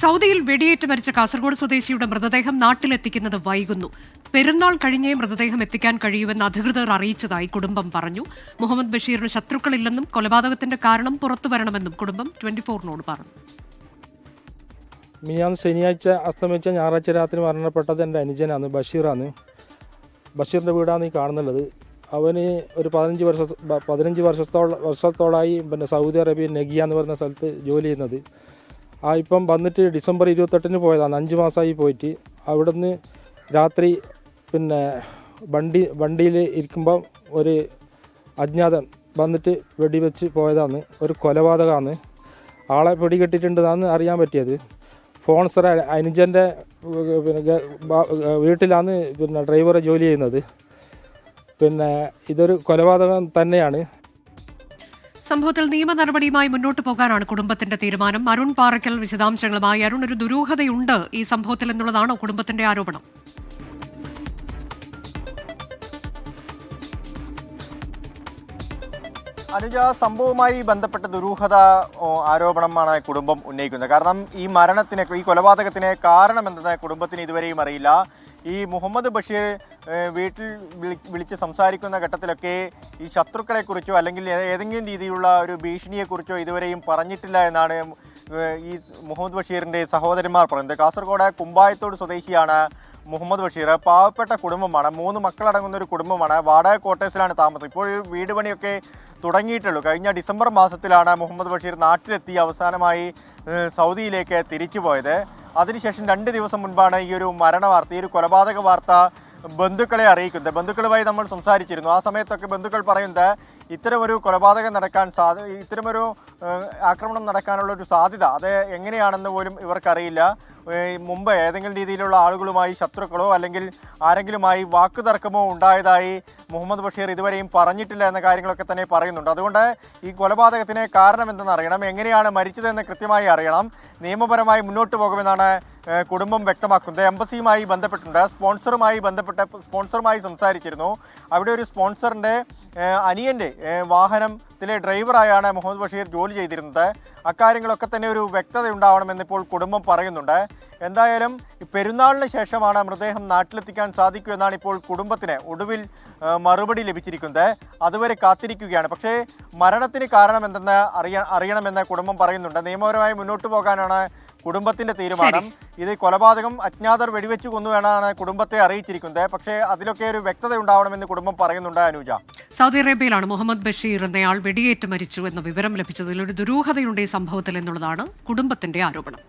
സൗദിയിൽ വെടിയേറ്റ് മരിച്ച കാസർഗോഡ് സ്വദേശിയുടെ മൃതദേഹം നാട്ടിലെത്തിക്കുന്നത് വൈകുന്നു. പെരുന്നാൾ കഴിഞ്ഞേ മൃതദേഹം എത്തിക്കാൻ കഴിയുമെന്ന് അധികൃതർ അറിയിച്ചതായി കുടുംബം പറഞ്ഞു. മുഹമ്മദ് ബഷീറിന് ശത്രുക്കളില്ലെന്നും കൊലപാതകത്തിന്റെ കാരണം പുറത്തുവരണമെന്നും കുടുംബം 24-നോട് പറഞ്ഞു. മിനിയാന്ന് ശനിയാഴ്ച അസ്തമിച്ച ഞായറാഴ്ച രാത്രി മരണപ്പെട്ടത് എൻ്റെ അനുജനാണ്, ബഷീറാണ്. ബഷീറിൻ്റെ വീടാണ് ഈ കാണുന്നുള്ളത്. അവന് ഒരു 15 വർഷത്തോളായി സൗദി അറേബ്യ നെഗിയ എന്ന് പറയുന്ന സ്ഥലത്ത് ജോലി ചെയ്യുന്നത്. ഇപ്പം വന്നിട്ട് ഡിസംബർ 28-ന് പോയതാണ്, 5 മാസമായി പോയിട്ട്. അവിടുന്ന് രാത്രി വണ്ടിയിൽ ഇരിക്കുമ്പോൾ ഒരു അജ്ഞാതൻ വന്നിട്ട് വെടിവെച്ച് പോയതാണ്. ഒരു കൊലപാതകമാണ്. ആളെ പിടികെട്ടിട്ടുണ്ടെന്നാണ് അറിയാൻ പറ്റിയത്. സ്പോൺസർ അനുജൻ്റെ വീട്ടിലാണ് ഡ്രൈവറെ ജോലി ചെയ്യുന്നത്. ഇതൊരു കൊലപാതകം തന്നെയാണ്. സംഭവത്തിൽ നിയമ നടപടിയുമായി മുന്നോട്ട് പോകാനാണ് കുടുംബത്തിന്റെ തീരുമാനം. അരുൺ പാറയ്ക്കൽ വിശദാംശങ്ങളുമായി. അരുൺ, ഒരു ദുരൂഹതയുണ്ട് ഈ സംഭവത്തിൽ എന്നുള്ളതാണോ കുടുംബത്തിന്റെ ആരോപണം? അനുജ, സംഭവവുമായി ബന്ധപ്പെട്ട ദുരൂഹത ആരോപണമാണ് കുടുംബം ഉന്നയിക്കുന്നത്. കാരണം ഈ കൊലപാതകത്തിന് കാരണമെന്നത് കുടുംബത്തിന് ഇതുവരെയും അറിയില്ല. ഈ മുഹമ്മദ് ബഷീർ വീട്ടിൽ വിളിച്ച് സംസാരിക്കുന്ന ഘട്ടത്തിലൊക്കെ ഈ ശത്രുക്കളെക്കുറിച്ചോ അല്ലെങ്കിൽ ഏതെങ്കിലും രീതിയിലുള്ള ഒരു ഭീഷണിയെക്കുറിച്ചോ ഇതുവരെയും പറഞ്ഞിട്ടില്ല എന്നാണ് ഈ മുഹമ്മദ് ബഷീറിൻ്റെ സഹോദരന്മാർ പറയുന്നത്. കാസർഗോഡ് കുമ്പായത്തോട് സ്വദേശിയാണ് മുഹമ്മദ് ബഷീർ. പാവപ്പെട്ട കുടുംബമാണ്, 3 മക്കളടങ്ങുന്ന ഒരു കുടുംബമാണ്. വാടക ക്വാർട്ടേഴ്സിലാണ് താമസം. ഇപ്പോൾ വീട് പണിയൊക്കെ തുടങ്ങിയിട്ടുള്ളൂ. കഴിഞ്ഞ ഡിസംബർ മാസത്തിലാണ് മുഹമ്മദ് ബഷീർ നാട്ടിലെത്തി അവസാനമായി സൗദിയിലേക്ക് തിരിച്ചു പോയത്. അതിനുശേഷം 2 ദിവസം മുൻപാണ് ഈ ഒരു മരണവാർത്ത, ഈ ഒരു കൊലപാതക വാർത്ത ബന്ധുക്കളെ അറിയിക്കുന്നത്. ബന്ധുക്കളുമായി നമ്മൾ സംസാരിച്ചിരുന്നു. ആ സമയത്തൊക്കെ ബന്ധുക്കൾ പറയുന്നത് ഇത്തരമൊരു കൊലപാതകം ഇത്തരമൊരു ആക്രമണം നടക്കാനുള്ള ഒരു സാധ്യത അത് എങ്ങനെയാണെന്ന് പോലും ഇവർക്കറിയില്ല. മുമ്പ് ഏതെങ്കിലും രീതിയിലുള്ള ആളുകളുമായി ശത്രുക്കളോ അല്ലെങ്കിൽ ആരെങ്കിലുമായി വാക്കുതർക്കമോ ഉണ്ടായതായി മുഹമ്മദ് ബഷീർ ഇതുവരെയും പറഞ്ഞിട്ടില്ല എന്ന കാര്യങ്ങളൊക്കെ തന്നെ പറയുന്നുണ്ട്. അതുകൊണ്ട് ഈ കൊലപാതകത്തിന് കാരണം എന്തെന്ന് അറിയണം, എങ്ങനെയാണ് മരിച്ചതെന്ന് കൃത്യമായി അറിയണം. നിയമപരമായി മുന്നോട്ട് പോകുമെന്നാണ് കുടുംബം വ്യക്തമാക്കുന്നത്. എംബസിയുമായി ബന്ധപ്പെട്ടുണ്ട്, സ്പോൺസറുമായി സംസാരിച്ചിരുന്നു. അവിടെ ഒരു സ്പോൺസറിൻ്റെ അനിയൻ്റെ വാഹനത്തിലെ ഡ്രൈവറായാണ് മുഹമ്മദ് ബഷീർ ജോലി ചെയ്തിരുന്നത്. അക്കാര്യങ്ങളൊക്കെ തന്നെ ഒരു വ്യക്തത ഉണ്ടാവണമെന്ന് ഇപ്പോൾ കുടുംബം പറയുന്നുണ്ട്. എന്തായാലും പെരുന്നാളിന് ശേഷമാണ് മൃതദേഹം നാട്ടിലെത്തിക്കാൻ സാധിക്കൂ എന്നാണ് ഇപ്പോൾ കുടുംബത്തിന് ഒടുവിൽ മറുപടി ലഭിച്ചിരിക്കുന്നത്. അതുവരെ കാത്തിരിക്കുകയാണ്. പക്ഷേ മരണത്തിന് കാരണം എന്തെന്ന് അറിയണമെന്ന് കുടുംബം പറയുന്നുണ്ട്. നിയമപരമായി മുന്നോട്ട് പോകാനാണ് കുടുംബത്തിന്റെ തീരുമാനം. ഇത് കൊലപാതകം അജ്ഞാതർ വെടിവെച്ചു കൊന്നുവേണമാണ് കുടുംബത്തെ അറിയിച്ചിരിക്കുന്നത്. പക്ഷേ അതിലൊക്കെ ഒരു വ്യക്തത ഉണ്ടാവണമെന്ന് കുടുംബം പറയുന്നുണ്ട്. അനുജ, സൗദി അറേബ്യയിലാണ് മുഹമ്മദ് ബഷീർ എന്നയാൾ വെടിയേറ്റ് മരിച്ചു എന്ന വിവരം ലഭിച്ചതിൽ ഒരു ദുരൂഹതയുണ്ട് ഈ സംഭവത്തിൽ എന്നുള്ളതാണ് കുടുംബത്തിന്റെ ആരോപണം.